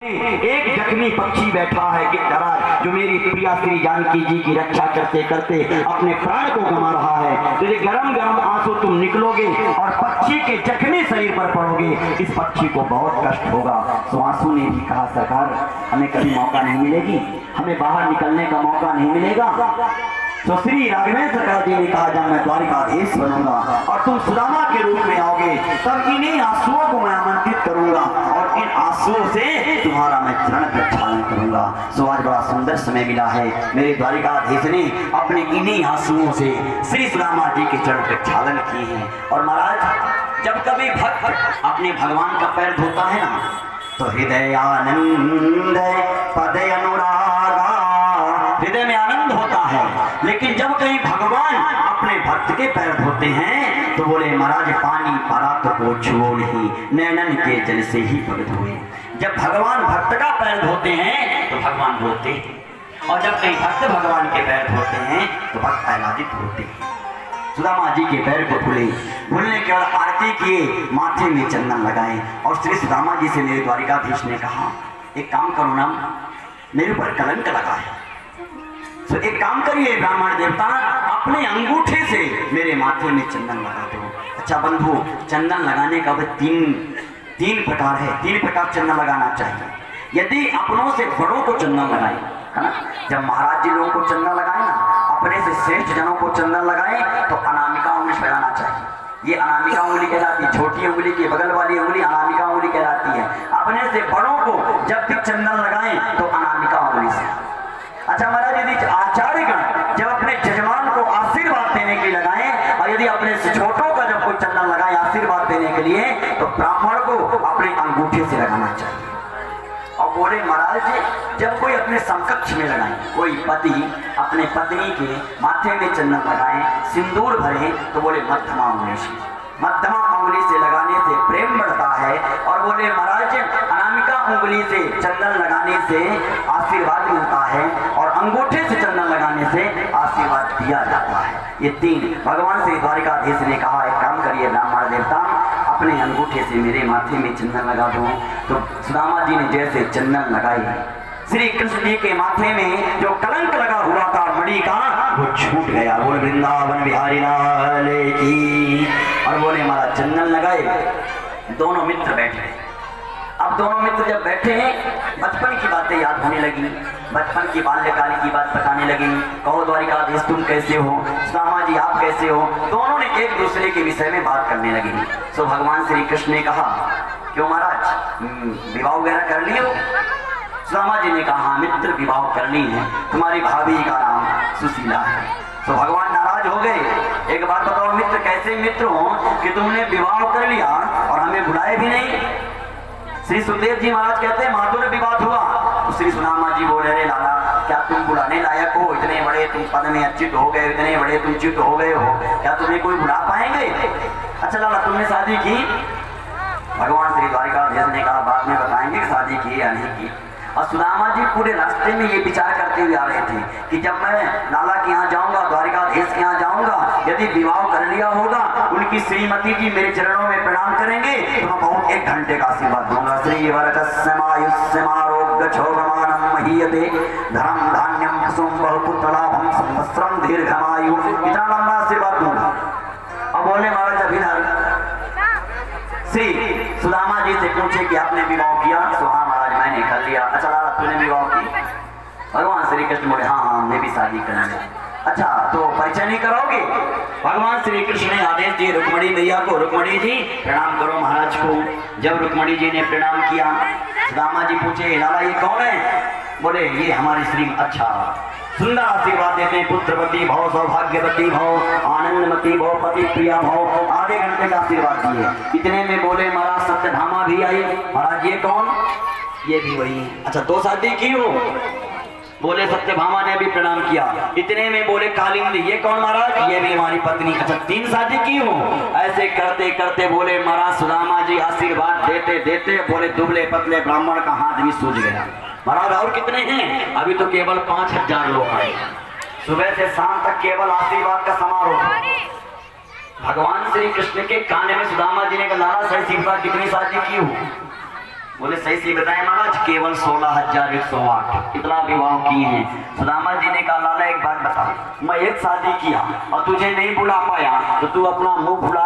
एक जख्मी पक्षी बैठा है गिरधरा, जो मेरी प्रिया श्री जानकी जी की रक्षा करते करते अपने प्राण को गंवा रहा है। तो ये गरम गरम आंसू तुम निकलोगे और पक्षी के जख्मी शरीर पर पड़ोगे, इस पक्षी को बहुत कष्ट होगा। तो आंसू ने भी कहा, सरकार हमें कभी मौका नहीं मिलेगी, हमें बाहर निकलने का मौका नहीं मिलेगा। तो श्री राघवेंद्र सरकार जी ने कहा, जब मैं द्वारिकाधीश बनूंगा और तुम सुदामा के रूप में आओगे, तब इन्हीं आंसुओं को मैं आमंत्रित करूंगा और इन आंसुओं से तुम्हारा मैं चरण प्रक्षालन करूंगा। सो आज बड़ा सुंदर समय मिला है, मेरे द्वारिकाधीश ने अपने इन्हीं आंसुओं से श्री सुदामा जी के चरण प्रक्षालन किए हैं। और महाराज, जब कभी भक्त अपने भगवान का पैर धोता है ना, तो हृदय आनंद पद अनुरागा, हृदय में आनंद होता है। लेकिन जब कहीं भगवान अपने भक्त के पैर धोते हैं तो बोले, महाराज पानी परात को छुओ नहीं, नैनन के जल से ही पग धोए। जब भगवान भक्त का पैर धोते हैं तो भगवान रोते, और जब कहीं भक्त भगवान के पैर धोते हैं तो भक्त आह्लादित होते हैं। सुदामा जी के पैर को धुले, धुलने के बाद आरती किए, माथे में चंदन लगाए। और श्री सुदामा जी से मेरे द्वारिकाधीश ने कहा, एक काम करो ना, मेरे ऊपर कलंक लगा है, तो एक काम करिए ब्राह्मण देवता, अपने अंगूठे से मेरे माथे में चंदन लगा दो। अच्छा बंधु, चंदन लगाने का तीन प्रकार है, 3 प्रकार चंदन लगाना चाहिए। यदि अपनों से बड़ों को चंदन लगाए, है ना, जब महाराज जी लोगों को चंदन लगाए ना, अपने से श्रेष्ठ जनों को चंदन लगाए तो अनामिका उंगली फैलाना चाहिए। ये अनामिका उंगली कहलाती है, छोटी उंगली की बगल वाली उंगली अनामिका उंगली कहलाती है। अपने से बड़ों को जब भी चंदन लगाए तो अनामिका उंगली से। अच्छा महाराज, यदि आचार्यगण जब अपने जजमान को आशीर्वाद देने के लिए लगाए, और यदि अपने से छोटों का जब कोई चंदन लगाए आशीर्वाद देने के लिए, तो ब्राह्मण को अपने अंगूठे से लगाना चाहिए। और बोले महाराज, जब कोई अपने समकक्ष में लगाए, कोई पति अपने पत्नी के माथे में चंदन लगाए, सिंदूर भरे, तो बोले मध्यमा उंगली से, मध्यमा उंगली से लगाने से प्रेम बढ़ता है। और बोले महाराज, अनामिका उंगली से चंदन लगाने से आशीर्वाद मिलता है, और अंगूठे से चंदन लगाने से आशीर्वाद दिया जाता है। ये 3 भगवान श्री द्वारिकाधीश ने कहा, एक काम करिए ब्राह्मण देवता, अपने अंगूठे से मेरे माथे में चंदन लगा दो। तो सुदामा जी ने जैसे चंदन लगाए, श्री कृष्ण जी के माथे में जो कलंक लगा हुआ था मणि का, वो छूट गया। बोल वृंदावन बिहारी लाल की। और बोले महाराज चंदन लगाए, दोनों मित्र बैठे। अब दोनों मित्र जब बैठे हैं, बचपन की बातें याद होने लगी, बचपन की बाल्यकाल की बात बताने लगी। कहो द्वारिकाधीश तुम कैसे हो, सुदामा जी आप कैसे हो, दोनों ने एक दूसरे के विषय में बात करने लगी। तो भगवान श्री कृष्ण ने कहा, क्यों महाराज विवाह वगैरह कर लिए हो? सुदामा जी ने कहा, हाँ मित्र विवाह करनी है, तुम्हारी भाभी का नाम सुशीला है। तो भगवान नाराज हो गए। एक बात बताओ मित्र, कैसे मित्र हो कि तुमने विवाह कर लिया और हमें बुलाए भी नहीं? श्री सुखदेव जी महाराज कहते हैं, माधुर्य विवाद हुआ। तो श्री सुदामा जी बोले, अरे लाला क्या तुम बुलाने लायक हो? इतने बड़े तुम पद में अच्युत हो गए, इतने बड़े तुम च्युत हो गए हो, क्या तुम्हें कोई बुला पाएंगे? अच्छा लाला तुमने शादी की? भगवान श्री द्वारिकाधीश ने कहा, बाद में बताएंगे शादी की या नहीं की। और सुदामा जी पूरे रास्ते में ये विचार करते हुए आ रहे थे कि जब मैं लाला के यहाँ जाऊंगा, द्वारिकाधीश के यहाँ जाऊंगा, यदि विवाह कर लिया होगा, उनकी श्रीमती जी मेरे चरणों में प्रणाम करेंगे तो मैं बहुत 1 घंटे का आशीर्वाद दूंगा। श्री वरचस्यमायुष्यमारोग्यक्षोभमानं महीयते धर्म धान्यम कुसुम बहुपुत्रलाभम संवत्सरम दीर्घमायु, इतना लंबा आशीर्वाद दूंगा। अब बोले महाराज अभी श्री सुदामा जी से पूछे कि आपने विवाह किया? तो हाँ महाराज मैंने कर लिया। अच्छा लाला तूने विवाह की? भगवान श्री कृष्ण बोले, हाँ हाँ मैं भी शादी कर लिया। अच्छा तो परिचय नहीं करोगे? भगवान श्री कृष्ण ने आदेश दिए रुक्मणी मैया को, रुक्मणी जी प्रणाम करो महाराज को। जब रुक्मणी जी ने प्रणाम किया, सुदामा जी पूछे, लाला ये कौन है? बोले ये हमारी श्री। अच्छा सुंदर आशीर्वाद देते हैं, पुत्रवती भव, सौभाग्यवती भव, आनंदमती भव, पति प्रिया भव, आधे घंटे का आशीर्वाद दिए। इतने में बोले महाराज सत्यभामा भी आई। महाराज ये कौन? ये भी वही। अच्छा 2 शादी की हो? बोले सत्यभामा ने भी प्रणाम किया। इतने में बोले कालिंदी, ये कौन महाराज? ये भी हमारी पत्नी। अच्छा 3 शादी की हो? ऐसे करते करते बोले महाराज सुदामा जी आशीर्वाद देते देते बोले दुबले पतले ब्राह्मण का हाथ भी सूझ गया। महाराज और कितने हैं? अभी तो केवल 5000 लोग आए, सुबह से शाम तक केवल आशीर्वाद का समारोह। भगवान श्री कृष्ण के कान में सुदामा जी ने कहा, लाला सही कितनी शादी की हो? बोले सही सी बताएं महाराज, केवल 16,108 इतना विवाह किए हैं। सुदामा जी ने कहा लाला एक बात बता, मैं एक शादी किया और तुझे नहीं बुला पाया तो तू अपना मुंह भुला